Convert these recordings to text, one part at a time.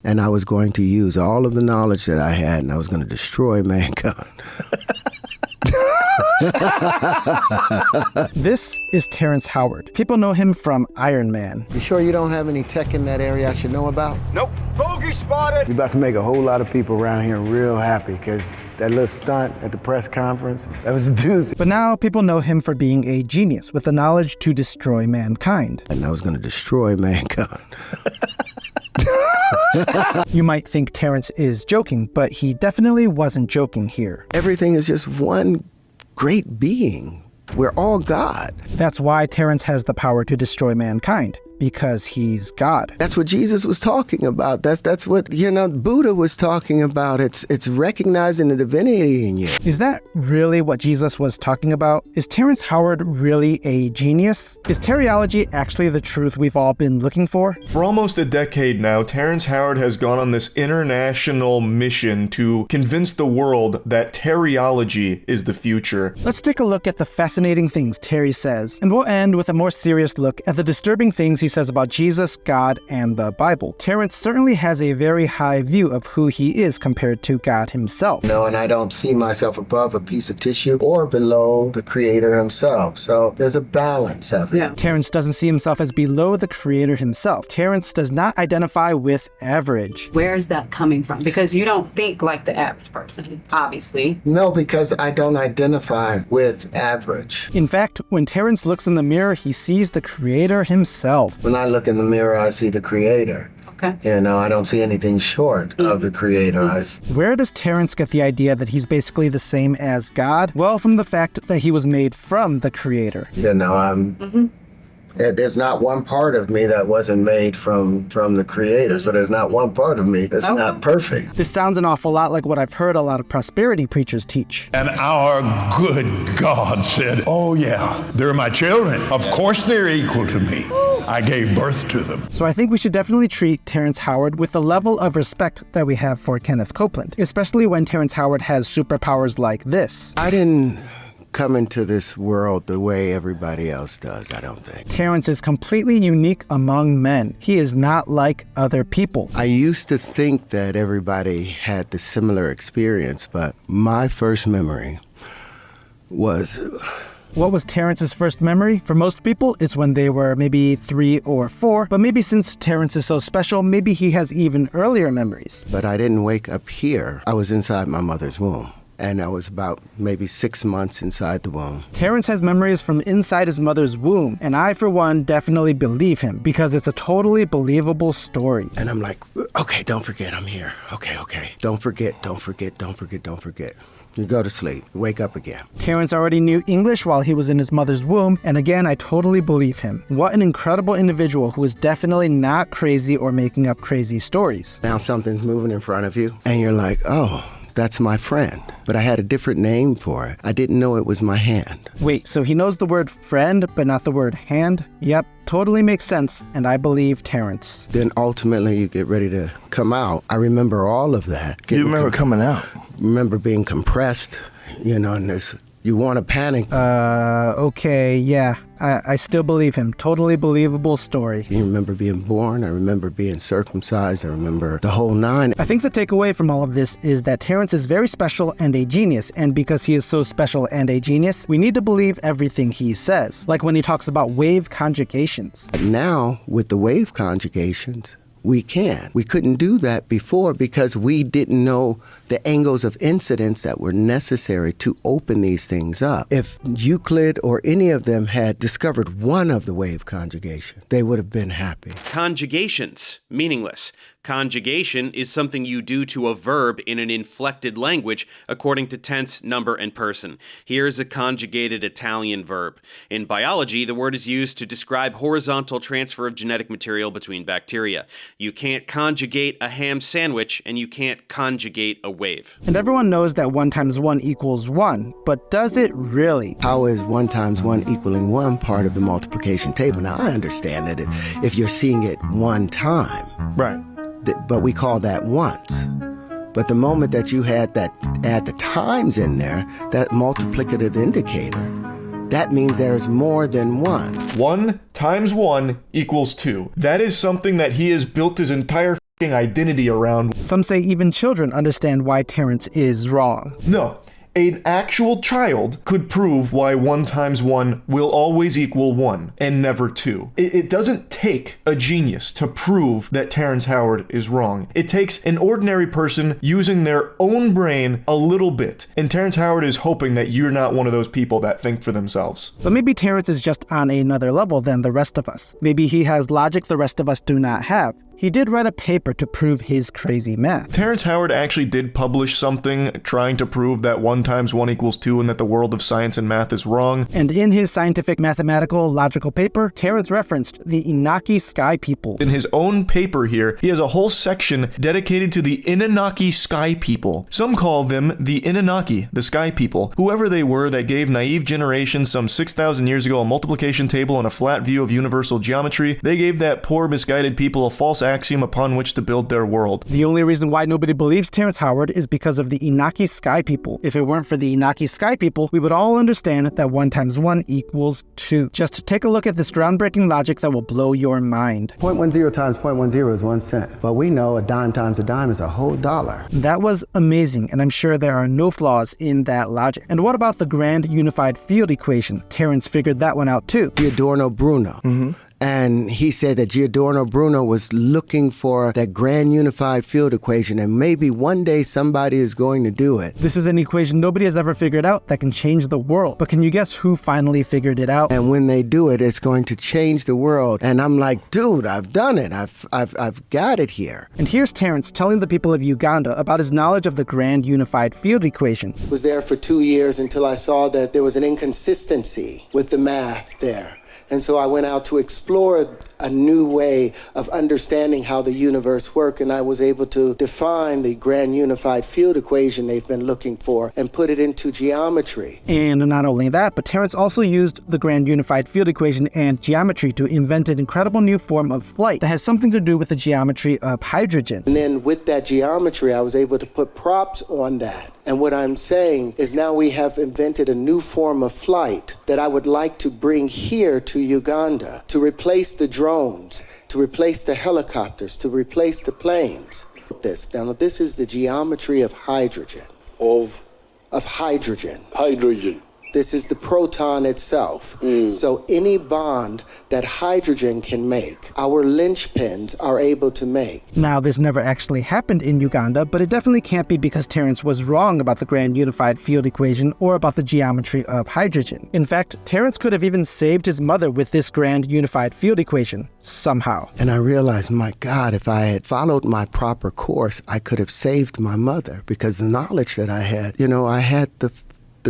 And I was going to use all of the knowledge that I had, and I was going to destroy mankind. This is Terrance Howard. People know him from Iron Man. You sure you don't have any tech in that area I should know about? Nope. Bogey spotted! You're about to make a whole lot of people around here real happy, because that little stunt at the press conference, that was a doozy. But now people know him for being a genius with the knowledge to destroy mankind. And I was going to destroy mankind. You might think Terrance is joking, but he definitely wasn't joking here. Everything is just one great being. We're all God. That's why Terrance has the power to destroy mankind, because he's God. That's what Jesus was talking about. That's what, Buddha was talking about. It's recognizing the divinity in you. Is that really what Jesus was talking about? Is Terrance Howard really a genius? Is Teriology actually the truth we've all been looking for? For almost a decade now, Terrance Howard has gone on this international mission to convince the world that Teriology is the future. Let's take a look at the fascinating things Terry says, and we'll end with a more serious look at the disturbing things he says about Jesus, God, and the Bible. Terrance certainly has a very high view of who he is compared to God himself. No, and I don't see myself above a piece of tissue or below the Creator himself. So there's a balance of it. Yeah. Terrance doesn't see himself as below the Creator himself. Terrance does not identify with average. Where is that coming from? Because you don't think like the average person, obviously. No, because I don't identify with average. In fact, when Terrance looks in the mirror, he sees the Creator himself. When I look in the mirror, I see the Creator. Okay. I don't see anything short of the Creator. Where does Terrance get the idea that he's basically the same as God? Well, from the fact that he was made from the Creator. There's not one part of me that wasn't made from the Creator. So there's not one part of me that's not perfect. This sounds an awful lot like what I've heard a lot of prosperity preachers teach. And our good God said, oh yeah, they're my children. Of course they're equal to me. I gave birth to them. So I think we should definitely treat Terrance Howard with the level of respect that we have for Kenneth Copeland, especially when Terrance Howard has superpowers like this. I didn't come into this world the way everybody else does, I don't think. Terrance is completely unique among men. He is not like other people. I used to think that everybody had the similar experience, but my first memory was... What was Terrance's first memory? For most people, it's when they were maybe 3 or 4, but maybe since Terrance is so special, maybe he has even earlier memories. But I didn't wake up here. I was inside my mother's womb. And I was about maybe 6 months inside the womb. Terrance has memories from inside his mother's womb, and I, for one, definitely believe him, because it's a totally believable story. And I'm like, okay, don't forget I'm here. Okay. Don't forget. You go to sleep, wake up again. Terrance already knew English while he was in his mother's womb, and again, I totally believe him. What an incredible individual who is definitely not crazy or making up crazy stories. Now something's moving in front of you, and you're like, oh, that's my friend. But I had a different name for it. I didn't know it was my hand. Wait, so he knows the word friend, but not the word hand? Yep, totally makes sense, and I believe Terrance. Then ultimately you get ready to come out. I remember all of that. You remember coming out? Remember being compressed, and this, you want to panic. Okay, yeah. I still believe him. Totally believable story. You remember being born. I remember being circumcised. I remember the whole 9. I think the takeaway from all of this is that Terrance is very special and a genius, and because he is so special and a genius, we need to believe everything he says. Like when he talks about wave conjugations. Now, with the wave conjugations, we can. We couldn't do that before because we didn't know the angles of incidence that were necessary to open these things up. If Euclid or any of them had discovered one of the wave conjugations, they would have been happy. Conjugations, meaningless. Conjugation is something you do to a verb in an inflected language according to tense, number, and person. Here's a conjugated Italian verb. In biology, the word is used to describe horizontal transfer of genetic material between bacteria. You can't conjugate a ham sandwich, and you can't conjugate a wave. And everyone knows that 1 times 1 equals 1, but does it really? How is 1 times 1 equaling 1 part of the multiplication table? Now, I understand that if you're seeing it one time. Right. But we call that once. But the moment that you had that add the times in there, that multiplicative indicator, that means there's more than 1. 1 times 1 equals 2. That is something that he has built his entire identity around. Some say even children understand why Terrance is wrong. No. An actual child could prove why 1 times 1 will always equal 1 and never 2. It doesn't take a genius to prove that Terrance Howard is wrong. It takes an ordinary person using their own brain a little bit. And Terrance Howard is hoping that you're not one of those people that think for themselves. But maybe Terrance is just on another level than the rest of us. Maybe he has logic the rest of us do not have. He did write a paper to prove his crazy math. Terrance Howard actually did publish something trying to prove that 1 times 1 equals 2 and that the world of science and math is wrong. And in his scientific, mathematical, logical paper, Terrance referenced the Anunnaki Sky People. In his own paper here, he has a whole section dedicated to the Anunnaki Sky People. Some call them the Anunnaki, the Sky People. Whoever they were that gave naive generations some 6,000 years ago a multiplication table and a flat view of universal geometry, they gave that poor, misguided people a false axiom upon which to build their world. The only reason why nobody believes Terrance Howard is because of the Anunnaki Sky People. If it weren't for the Anunnaki Sky People, we would all understand that 1 times 1 equals 2. Just take a look at this groundbreaking logic that will blow your mind. 0.10 times 0.10 is 1 cent. But we know a dime times a dime is a whole dollar. That was amazing, and I'm sure there are no flaws in that logic. And what about the grand unified field equation? Terrance figured that one out too. Giordano Bruno. And he said that Giordano Bruno was looking for that grand unified field equation, and maybe one day somebody is going to do it. This is an equation nobody has ever figured out that can change the world. But can you guess who finally figured it out? And when they do it, it's going to change the world. And I'm like, dude, I've done it. I've got it here. And here's Terrance telling the people of Uganda about his knowledge of the grand unified field equation. Was there for 2 years until I saw that there was an inconsistency with the math there. And so I went out to explore a new way of understanding how the universe works, and I was able to define the grand unified field equation they've been looking for and put it into geometry. And not only that, but Terrance also used the grand unified field equation and geometry to invent an incredible new form of flight that has something to do with the geometry of hydrogen. And then with that geometry, I was able to put props on that. And what I'm saying is now we have invented a new form of flight that I would like to bring here to Uganda to replace the drones, to replace the helicopters, to replace the planes. Now, this is the geometry of hydrogen. Of hydrogen. Hydrogen. This is the proton itself. So any bond that hydrogen can make, our linchpins are able to make. Now, this never actually happened in Uganda, but it definitely can't be because Terrance was wrong about the grand unified field equation or about the geometry of hydrogen. In fact, Terrance could have even saved his mother with this grand unified field equation, somehow. And I realized, my God, if I had followed my proper course, I could have saved my mother, because the knowledge that I had, I had the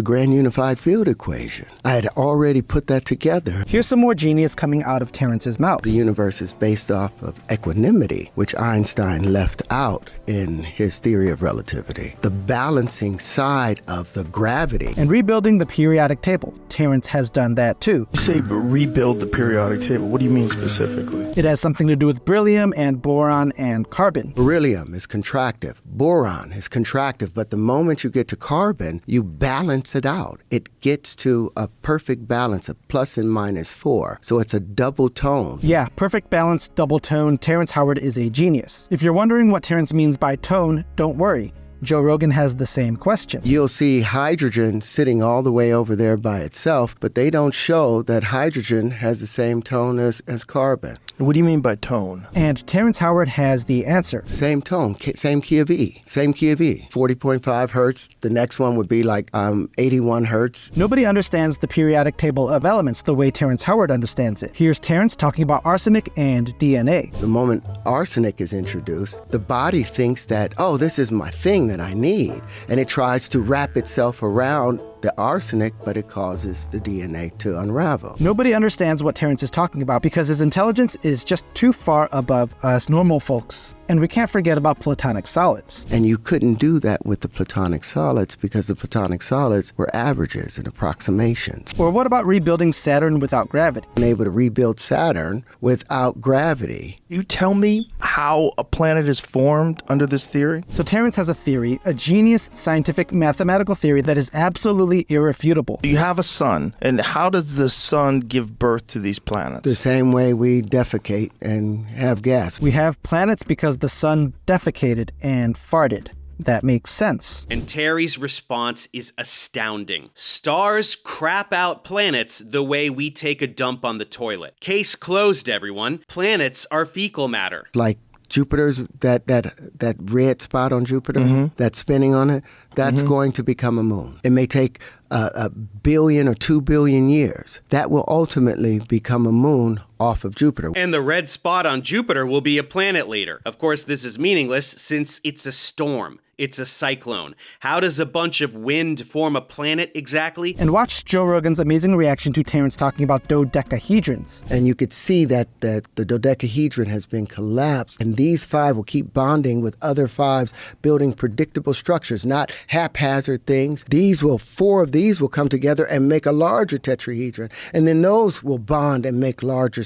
grand unified field equation. I had already put that together. Here's some more genius coming out of Terrance's mouth. The universe is based off of equanimity, which Einstein left out in his theory of relativity. The balancing side of the gravity. And rebuilding the periodic table. Terrance has done that too. You say rebuild the periodic table. What do you mean specifically? It has something to do with beryllium and boron and carbon. Beryllium is contractive. Boron is contractive. But the moment you get to carbon, you balance it out. It gets to a perfect balance of plus and minus 4. So it's a double tone. Yeah, perfect balance, double tone. Terrance Howard is a genius. If you're wondering what Terrance means by tone, don't worry. Joe Rogan has the same question. You'll see hydrogen sitting all the way over there by itself, but they don't show that hydrogen has the same tone as carbon. What do you mean by tone? And Terrance Howard has the answer. Same tone, same key of E. Same key of E. 40.5 hertz. The next one would be like 81 hertz. Nobody understands the periodic table of elements the way Terrance Howard understands it. Here's Terrance talking about arsenic and DNA. The moment arsenic is introduced, the body thinks that, oh, this is my thing that I need. And it tries to wrap itself around the arsenic, but it causes the DNA to unravel. Nobody understands what Terrance is talking about because his intelligence is just too far above us normal folks. And we can't forget about platonic solids. And you couldn't do that with the platonic solids because the platonic solids were averages and approximations. Or what about rebuilding Saturn without gravity? And able to rebuild Saturn without gravity. You tell me how a planet is formed under this theory? So Terrance has a theory, a genius scientific mathematical theory that is absolutely absolutely irrefutable. You have a sun, and how does the sun give birth to these planets? The same way we defecate and have gas. We have planets because the sun defecated and farted. That makes sense. And Terry's response is astounding. Stars crap out planets the way we take a dump on the toilet. Case closed, everyone. Planets are fecal matter. Like Jupiter's, that red spot on Jupiter, that's spinning on it, that's going to become a moon. It may take a billion or 2 billion years. That will ultimately become a moon off of Jupiter. And the red spot on Jupiter will be a planet later. Of course, this is meaningless since it's a storm. It's a cyclone. How does a bunch of wind form a planet exactly? And watch Joe Rogan's amazing reaction to Terrance talking about dodecahedrons. And you could see that the dodecahedron has been collapsed, and these 5 will keep bonding with other 5s, building predictable structures, not haphazard things. 4 of these will come together and make a larger tetrahedron, and then those will bond and make larger.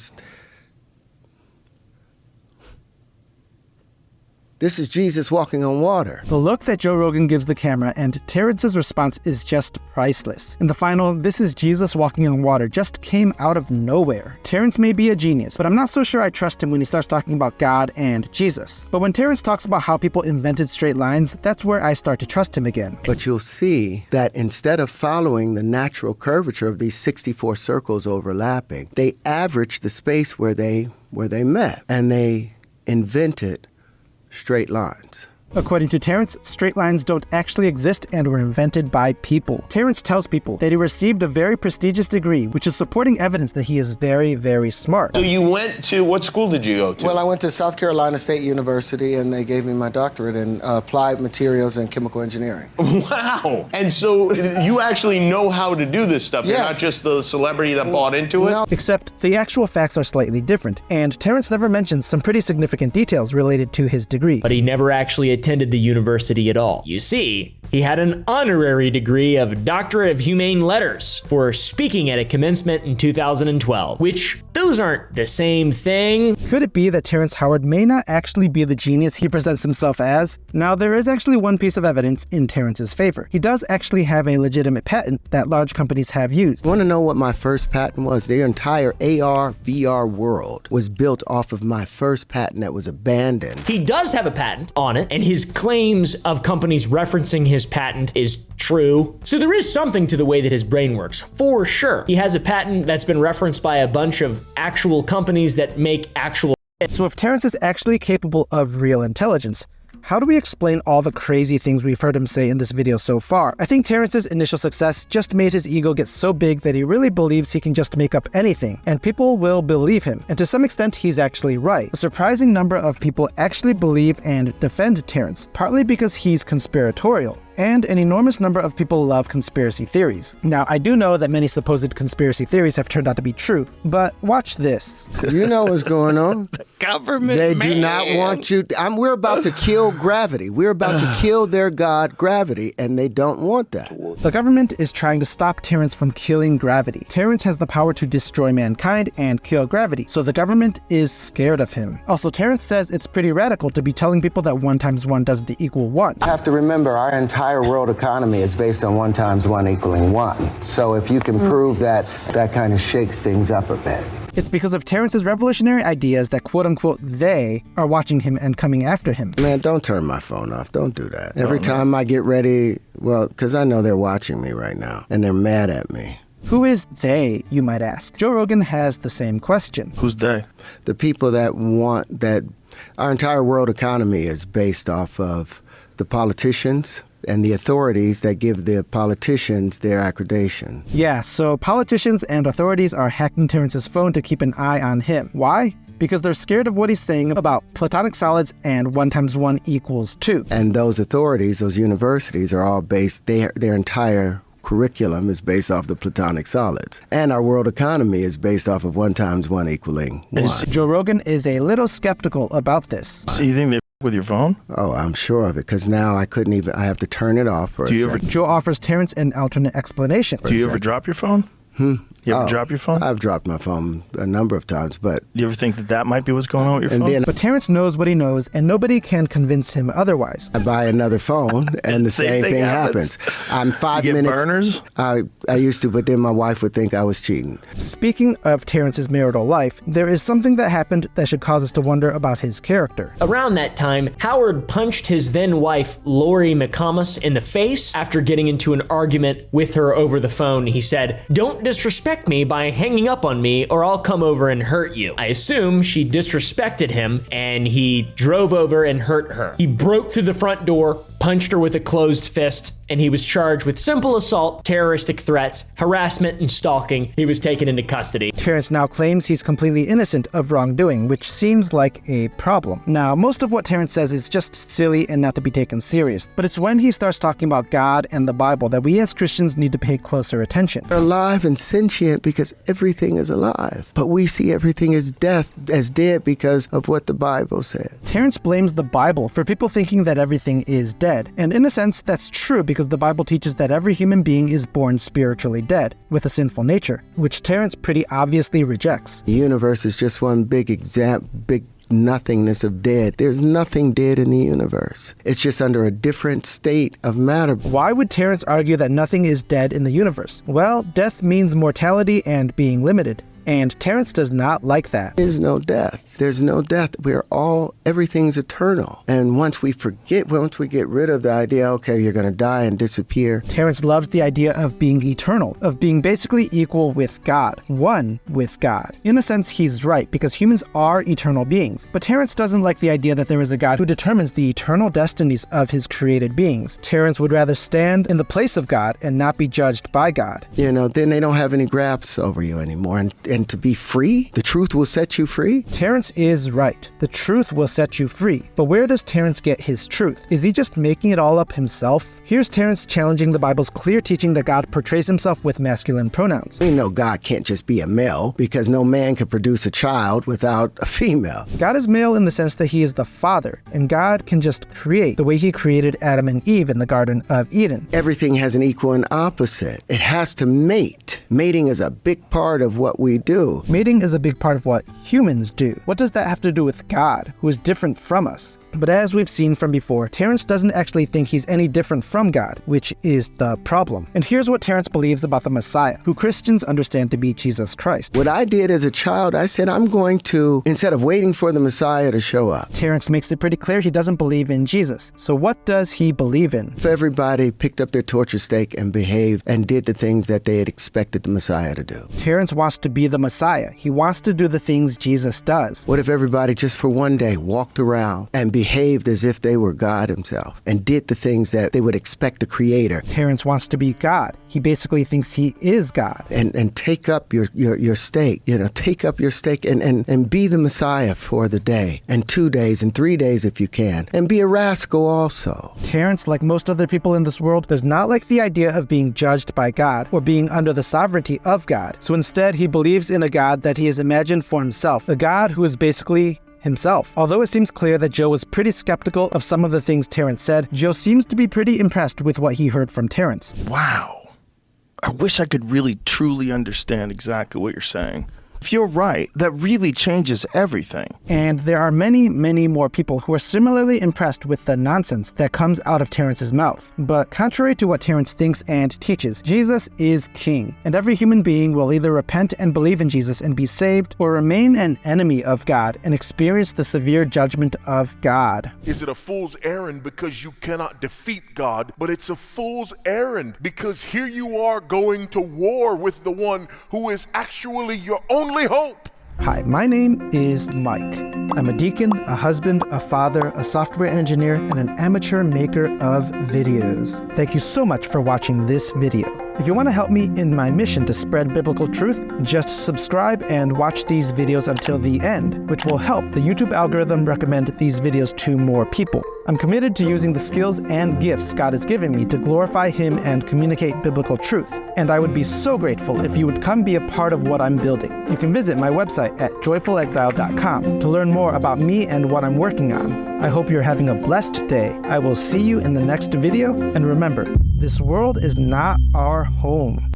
This is Jesus walking on water. The look that Joe Rogan gives the camera and Terrance's response is just priceless. In the final, "This is Jesus walking on water" just came out of nowhere. Terrance may be a genius, but I'm not so sure I trust him when he starts talking about God and Jesus. But when Terrance talks about how people invented straight lines, that's where I start to trust him again. But you'll see that instead of following the natural curvature of these 64 circles overlapping, they averaged the space where they met, and they invented straight lines. According to Terrance, straight lines don't actually exist and were invented by people. Terrance tells people that he received a very prestigious degree, which is supporting evidence that he is very, very smart. So you went to, what school did you go to? Well, I went to South Carolina State University, and they gave me my doctorate in applied materials and chemical engineering. Wow. And so you actually know how to do this stuff. Yes. You're not just the celebrity that bought into it? No. Except the actual facts are slightly different, and Terrance never mentions some pretty significant details related to his degree. But he never actually attended the university at all. You see, he had an honorary degree of Doctorate of Humane Letters for speaking at a commencement in 2012, which those aren't the same thing. Could it be that Terrance Howard may not actually be the genius he presents himself as? Now, there is actually one piece of evidence in Terrance's favor. He does actually have a legitimate patent that large companies have used. Want to know what my first patent was? The entire AR, VR world was built off of my first patent that was abandoned. He does have a patent on it, and his claims of companies referencing his patent is true. So there is something to the way that his brain works, for sure. He has a patent that's been referenced by a bunch of actual companies that make actual. So if Terrance is actually capable of real intelligence, how do we explain all the crazy things we've heard him say in this video so far? I think Terrance's initial success just made his ego get so big that he really believes he can just make up anything, and people will believe him. And to some extent, he's actually right. A surprising number of people actually believe and defend Terrance, partly because he's conspiratorial. And an enormous number of people love conspiracy theories. Now, I do know that many supposed conspiracy theories have turned out to be true, but watch this. You know what's going on. Government, They man. do not want you. We're about to kill gravity. We're about to kill their god, gravity, and they don't want that. The government is trying to stop Terrance from killing gravity. Terrance has the power to destroy mankind and kill gravity, so the government is scared of him. Also, Terrance says it's pretty radical to be telling people that 1 × 1 doesn't equal 1. You have to remember, our entire world economy is based on 1 × 1 = 1. So if you can prove that, that kind of shakes things up a bit. It's because of Terrance's revolutionary ideas that quote-unquote they are watching him and coming after him. Man, don't turn my phone off. Don't do that. Every time I get ready, well, because I know they're watching me right now, and they're mad at me. Who is they, you might ask? Joe Rogan has the same question. Who's they? The people that want that. Our entire world economy is based off of the politicians and the authorities that give the politicians their accreditation. Yeah, so politicians and authorities are hacking Terrance's phone to keep an eye on him. Why? Because they're scared of what he's saying about platonic solids and 1 × 1 = 2. And those authorities, those universities are all based, their entire curriculum is based off the platonic solids. And our world economy is based off of 1 × 1 = 1. Joe Rogan is a little skeptical about this. So you think they with your phone? Oh, I'm sure of it, because now I have to turn it off for a second. Joe offers Terrance an alternate explanation. Do you ever drop your phone? You ever drop your phone? I've dropped my phone a number of times, but... You ever think that that might be what's going on with your phone? But Terrance knows what he knows, and nobody can convince him otherwise. I buy another phone, and the same thing happens. I'm 5 you get minutes... burners? I used to, but then my wife would think I was cheating. Speaking of Terrance's marital life, there is something that happened that should cause us to wonder about his character. Around that time, Howard punched his then wife, Lori McComas, in the face after getting into an argument with her over the phone. He said, "Don't disrespect me by hanging up on me or I'll come over and hurt you." I assume she disrespected him and he drove over and hurt her. He broke through the front door, punched her with a closed fist, and he was charged with simple assault, terroristic threats, harassment, and stalking. He was taken into custody. Terrance now claims he's completely innocent of wrongdoing, which seems like a problem. Now, most of what Terrance says is just silly and not to be taken serious, but it's when he starts talking about God and the Bible that we as Christians need to pay closer attention. We're alive and sentient because everything is alive, but we see everything as dead because of what the Bible said. Terrance blames the Bible for people thinking that everything is dead, and in a sense, that's true because the Bible teaches that every human being is born spiritually dead, with a sinful nature, which Terrance pretty obviously rejects. The universe is just one big nothingness of dead. There's nothing dead in the universe. It's just under a different state of matter. Why would Terrance argue that nothing is dead in the universe? Well, death means mortality and being limited. And Terrance does not like that. There's no death. There's no death. Everything's eternal. And once we get rid of the idea, okay, you're going to die and disappear. Terrance loves the idea of being eternal, of being basically equal with God, one with God. In a sense, he's right, because humans are eternal beings. But Terrance doesn't like the idea that there is a God who determines the eternal destinies of his created beings. Terrance would rather stand in the place of God and not be judged by God. Then they don't have any grasp over you anymore. And to be free, the truth will set you free. Terrance is right. The truth will set you free. But where does Terrance get his truth? Is he just making it all up himself? Here's Terrance challenging the Bible's clear teaching that God portrays himself with masculine pronouns. We know God can't just be a male because no man can produce a child without a female. God is male in the sense that he is the Father, and God can just create the way he created Adam and Eve in the Garden of Eden. Everything has an equal and opposite. It has to mate. Mating is a big part of what we do. Mating is a big part of what humans do. What does that have to do with God, who is different from us? But as we've seen from before, Terrance doesn't actually think he's any different from God, which is the problem. And here's what Terrance believes about the Messiah, who Christians understand to be Jesus Christ. What I did as a child, I said, I'm going to, instead of waiting for the Messiah to show up. Terrance makes it pretty clear he doesn't believe in Jesus. So what does he believe in? If everybody picked up their torture stake and behaved and did the things that they had expected the Messiah to do. Terrance wants to be the Messiah. He wants to do the things Jesus does. What if everybody just for one day walked around and behaved as if they were God himself and did the things that they would expect the Creator? Terrance wants to be God. He basically thinks he is God. And take up your stake, take up your stake and be the Messiah for the day and 2 days and 3 days if you can, and be a rascal also. Terrance, like most other people in this world, does not like the idea of being judged by God or being under the sovereignty of God. So instead, he believes in a God that he has imagined for himself, a God who is basically himself. Although it seems clear that Joe was pretty skeptical of some of the things Terrance said, Joe seems to be pretty impressed with what he heard from Terrance. Wow. I wish I could really truly understand exactly what you're saying. If you're right, that really changes everything. And there are many, many more people who are similarly impressed with the nonsense that comes out of Terrance's mouth. But contrary to what Terrance thinks and teaches, Jesus is king, and every human being will either repent and believe in Jesus and be saved, or remain an enemy of God and experience the severe judgment of God. Is it a fool's errand because you cannot defeat God, but it's a fool's errand because here you are going to war with the one who is actually your only hope. Hi, my name is Mike. I'm a deacon, a husband, a father, a software engineer, and an amateur maker of videos. Thank you so much for watching this video. If you want to help me in my mission to spread biblical truth, just subscribe and watch these videos until the end, which will help the YouTube algorithm recommend these videos to more people. I'm committed to using the skills and gifts God has given me to glorify Him and communicate biblical truth, and I would be so grateful if you would come be a part of what I'm building. You can visit my website at joyfulexile.com to learn more about me and what I'm working on. I hope you're having a blessed day. I will see you in the next video, and remember, this world is not our home.